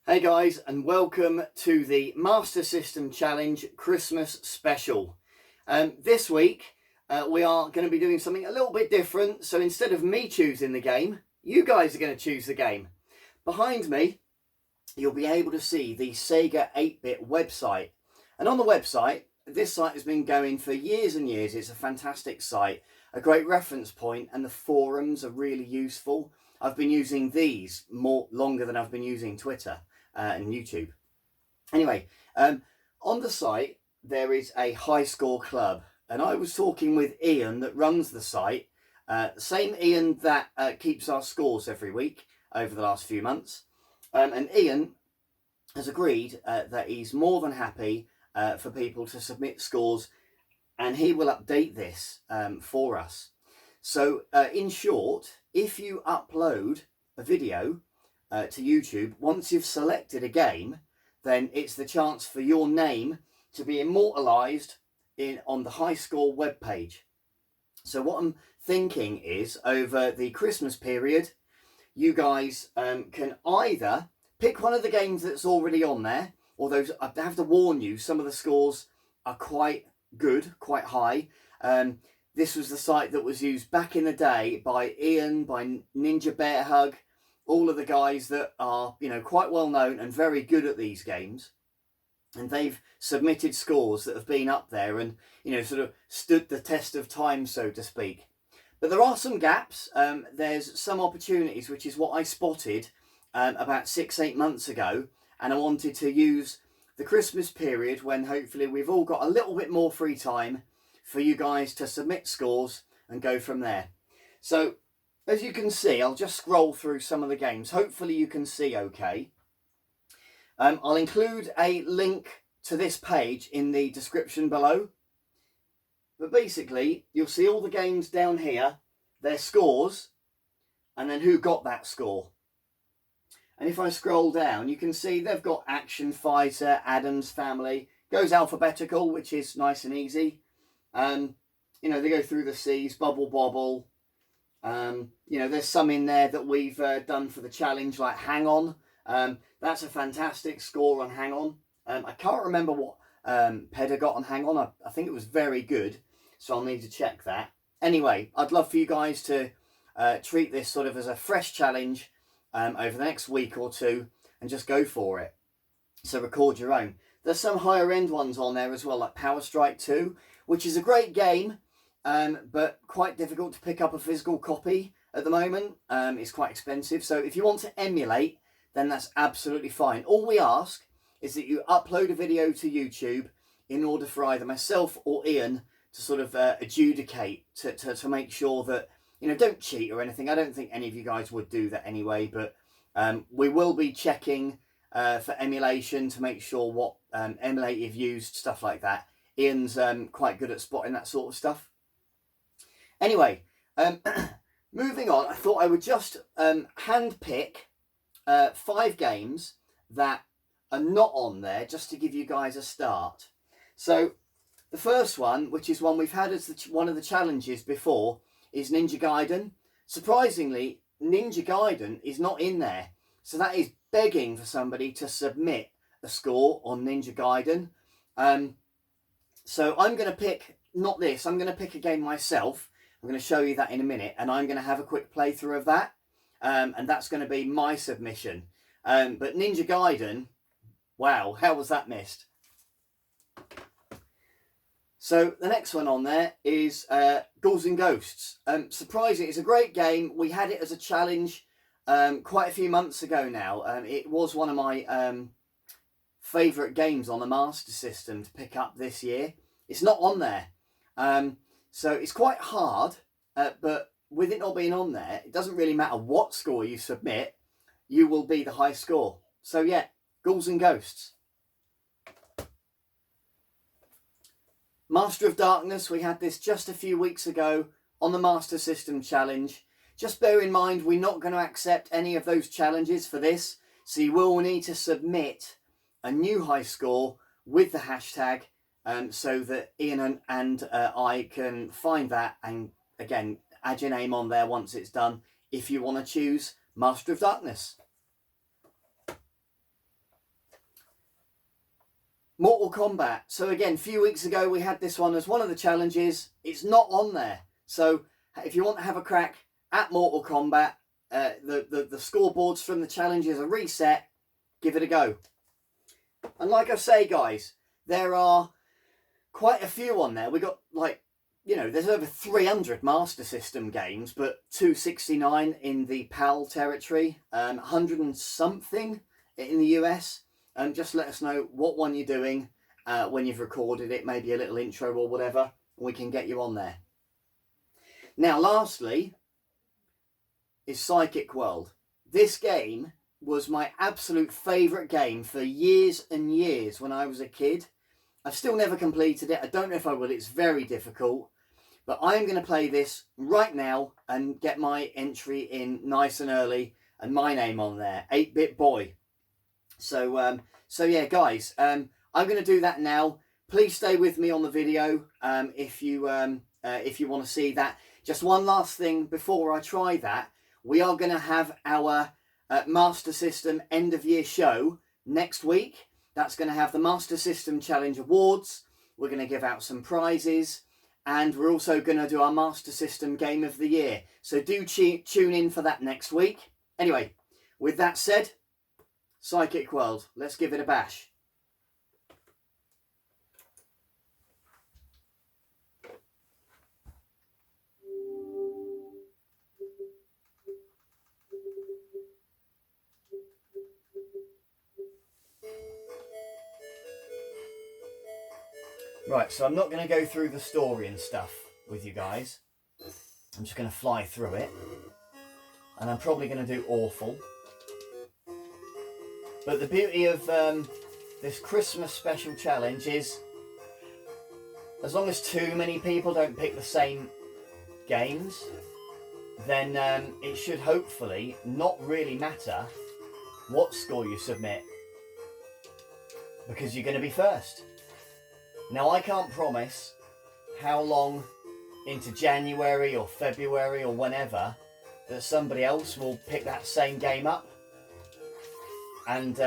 Hey guys, and welcome to the Master System Challenge Christmas Special. This week we are going to be doing something a little bit different. So instead of me choosing the game, you guys are going to choose the game. Behind me, you'll be able to see the Sega8Bit website. And on the website, this site has been going for years and years. It's a fantastic site, a great reference point, and the forums are really useful. I've been using these longer than I've been using Twitter and YouTube. Anyway, on the site there is a high score club, and I was talking with Ian that runs the site, same Ian that keeps our scores every week over the last few months, and Ian has agreed that he's more than happy for people to submit scores, and he will update this for us. So in short, if you upload a video to YouTube, once you've selected a game, then it's the chance for your name to be immortalised on the High Score webpage. So what I'm thinking is, over the Christmas period, you guys can either pick one of the games that's already on there, or those, I have to warn you, some of the scores are quite good, quite high. This was the site that was used back in the day by Ian, by Ninja Bear Hug, all of the guys that are, quite well known and very good at these games. And they've submitted scores that have been up there and, sort of stood the test of time, so to speak. But there are some gaps. There's some opportunities, which is what I spotted about 6-8 months ago. And I wanted to use the Christmas period, when hopefully we've all got a little bit more free time, for you guys to submit scores and go from there. So as you can see, I'll just scroll through some of the games. Hopefully you can see okay. I'll include a link to this page in the description below. But basically, you'll see all the games down here, their scores, and then who got that score. And if I scroll down, you can see they've got Action Fighter, Addams Family, goes alphabetical, which is nice and easy. They go through the C's, Bubble Bobble. There's some in there that we've done for the challenge, like Hang On. That's a fantastic score on Hang On. I can't remember what Pedder got on Hang On. I think it was very good, so I'll need to check that. Anyway, I'd love for you guys to treat this sort of as a fresh challenge over the next week or two and just go for it. So record your own. There's some higher end ones on there as well, like Power Strike 2, which is a great game, but quite difficult to pick up a physical copy at the moment. It's quite expensive. So if you want to emulate, then that's absolutely fine. All we ask is that you upload a video to YouTube in order for either myself or Ian to sort of adjudicate, to make sure that, don't cheat or anything. I don't think any of you guys would do that anyway, but we will be checking for emulation to make sure what emulate you've used, stuff like that. Ian's quite good at spotting that sort of stuff. Anyway, moving on, I thought I would just hand pick 5 games that are not on there, just to give you guys a start. So the first one, which is one we've had as one of the challenges before, is Ninja Gaiden. Surprisingly, Ninja Gaiden is not in there. So that is begging for somebody to submit a score on Ninja Gaiden. So I'm going to pick, not this, I'm going to pick a game myself. I'm going to show you that in a minute, and I'm going to have a quick playthrough of that. And that's going to be my submission. But Ninja Gaiden, wow, how was that missed? So the next one on there is Ghouls and Ghosts. Surprisingly, it's a great game. We had it as a challenge quite a few months ago now. It was one of my favourite games on the Master System to pick up this year. It's not on there. So it's quite hard, but with it not being on there, it doesn't really matter what score you submit, you will be the high score. So yeah, Ghouls and Ghosts. Master of Darkness, we had this just a few weeks ago on the Master System Challenge. Just bear in mind, we're not going to accept any of those challenges for this, so you will need to submit a new high score with the hashtag, so that Ian and I can find that and, again, add your name on there once it's done, if you want to choose Master of Darkness. Mortal Kombat. So again, a few weeks ago we had this one as one of the challenges. It's not on there. So if you want to have a crack at Mortal Kombat, the scoreboards from the challenges are reset. Give it a go. And like I say, guys, there are quite a few on there. We got, like, you know, there's over 300 Master System games, but 269 in the PAL territory, 100 and something in the US. Just let us know what one you're doing when you've recorded it, maybe a little intro or whatever. We can get you on there. Now, lastly, is Psychic World. This game was my absolute favourite game for years and years when I was a kid. I've still never completed it. I don't know if I will. It's very difficult. But I'm going to play this right now and get my entry in nice and early and my name on there, 8-Bit Boy. So yeah, guys, I'm going to do that now. Please stay with me on the video if you want to see that. Just one last thing before I try that. We are going to have our Master System end of year show next week. That's going to have the Master System Challenge Awards. We're going to give out some prizes. And we're also going to do our Master System Game of the Year. So do tune in for that next week. Anyway, with that said, Psychic World, let's give it a bash. Right, so I'm not going to go through the story and stuff with you guys. I'm just going to fly through it. And I'm probably going to do awful. But the beauty of this Christmas special challenge is, as long as too many people don't pick the same games, then it should hopefully not really matter what score you submit, because you're going to be first. Now, I can't promise how long into January or February or whenever that somebody else will pick that same game up and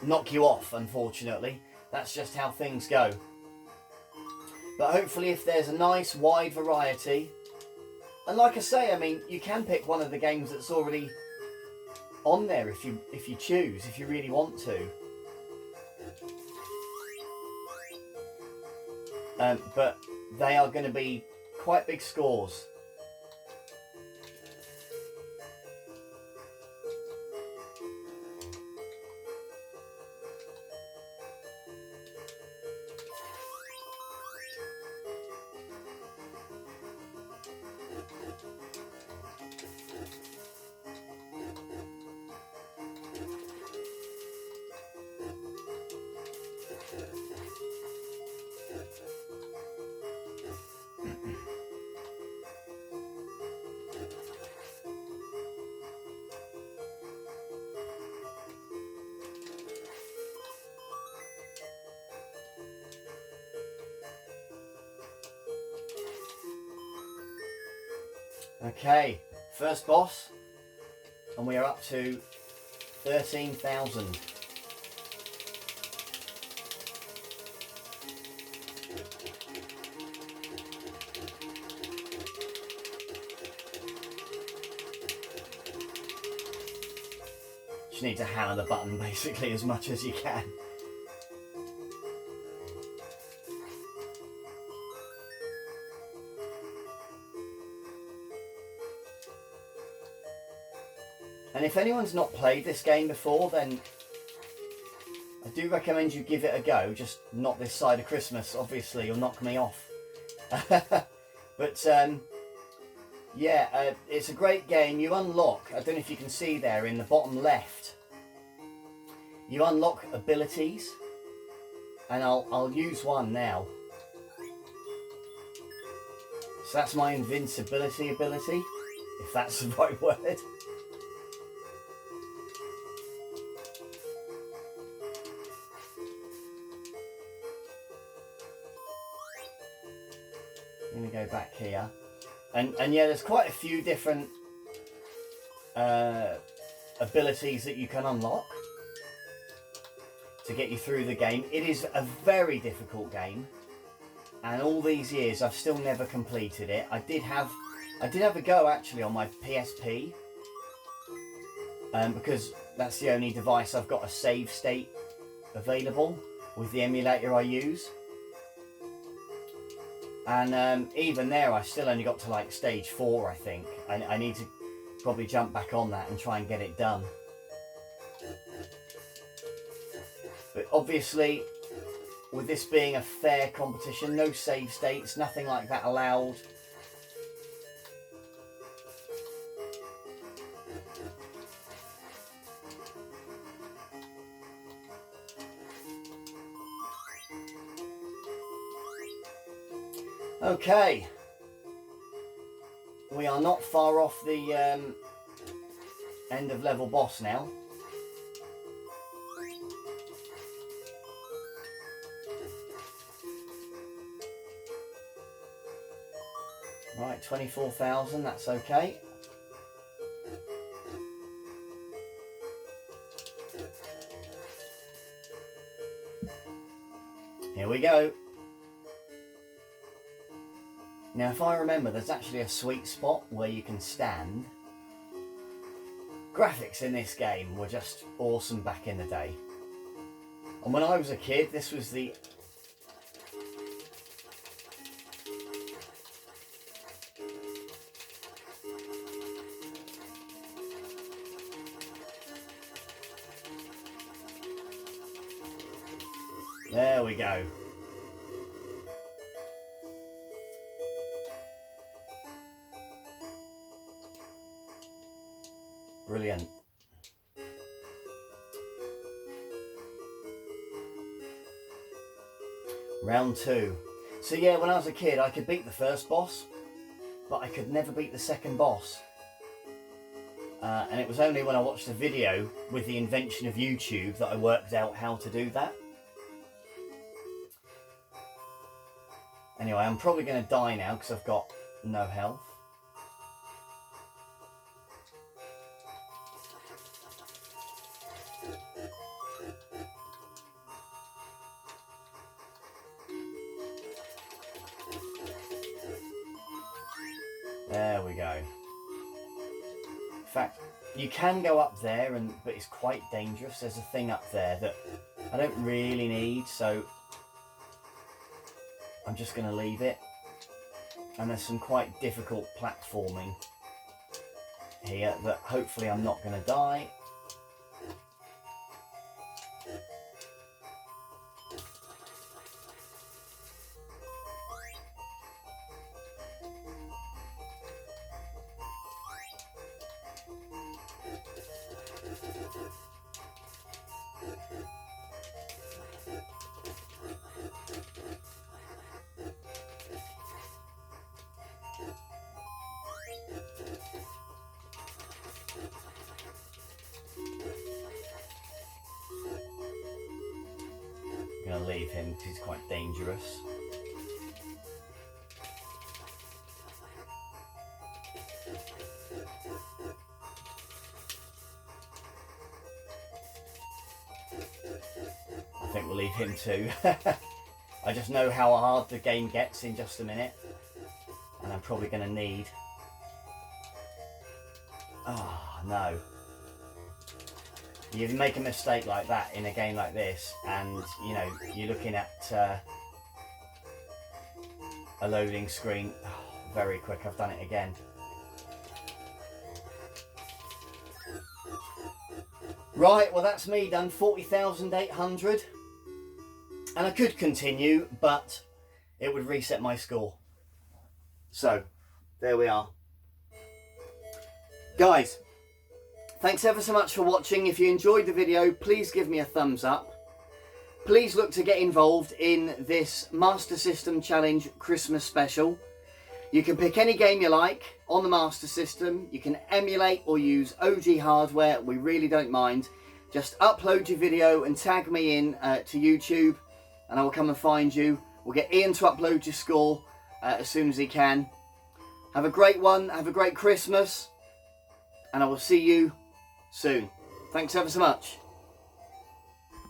knock you off, unfortunately. That's just how things go. But hopefully, if there's a nice wide variety, and like I say, I mean, you can pick one of the games that's already on there if you choose, if you really want to. But they are going to be quite big scores. Okay, first boss, and we are up to 13,000. Just need to hammer the button basically as much as you can. And if anyone's not played this game before, then I do recommend you give it a go. Just not this side of Christmas, obviously, you'll knock me off. But yeah, it's a great game. You unlock, I don't know if you can see there in the bottom left, you unlock abilities, and I'll use one now. So that's my invincibility ability, if that's the right word. I'm going to go back here. And yeah, there's quite a few different abilities that you can unlock. to get you through the game. It is a very difficult game, and all these years I've still never completed it. I did have a go actually on my PSP, because that's the only device I've got a save state available with the emulator I use. And even there, I still only got to like stage 4, I think. I need to probably jump back on that and try and get it done. But obviously, with this being a fair competition, no save states, nothing like that allowed. Okay, we are not far off the end of level boss now. Right, 24,000, that's okay. Here we go. Now, if I remember, there's actually a sweet spot where you can stand. Graphics in this game were just awesome back in the day. And when I was a kid, this was the... There we go. Brilliant. Round 2. So yeah, when I was a kid, I could beat the first boss, but I could never beat the second boss. And it was only when I watched a video with the invention of YouTube that I worked out how to do that. Anyway, I'm probably going to die now because I've got no health. There we go. In fact, you can go up there, but it's quite dangerous. There's a thing up there that I don't really need, so I'm just going to leave it. And there's some quite difficult platforming here that hopefully I'm not going to die. I'm going to leave him because he's quite dangerous. I think we'll leave him too. I just know how hard the game gets in just a minute, and I'm probably going to need... Oh no. You make a mistake like that in a game like this, and you know, you're looking at a loading screen. Oh, very quick, I've done it again. Right, well that's me done, 40,800. And I could continue, but it would reset my score. So, there we are. Guys, thanks ever so much for watching. If you enjoyed the video, please give me a thumbs up. Please look to get involved in this Master System Challenge Christmas special. You can pick any game you like on the Master System. You can emulate or use OG hardware. We really don't mind. Just upload your video and tag me in to YouTube, and I will come and find you. We'll get Ian to upload your score as soon as he can. Have a great one. Have a great Christmas. And I will see you soon. Thanks ever so much.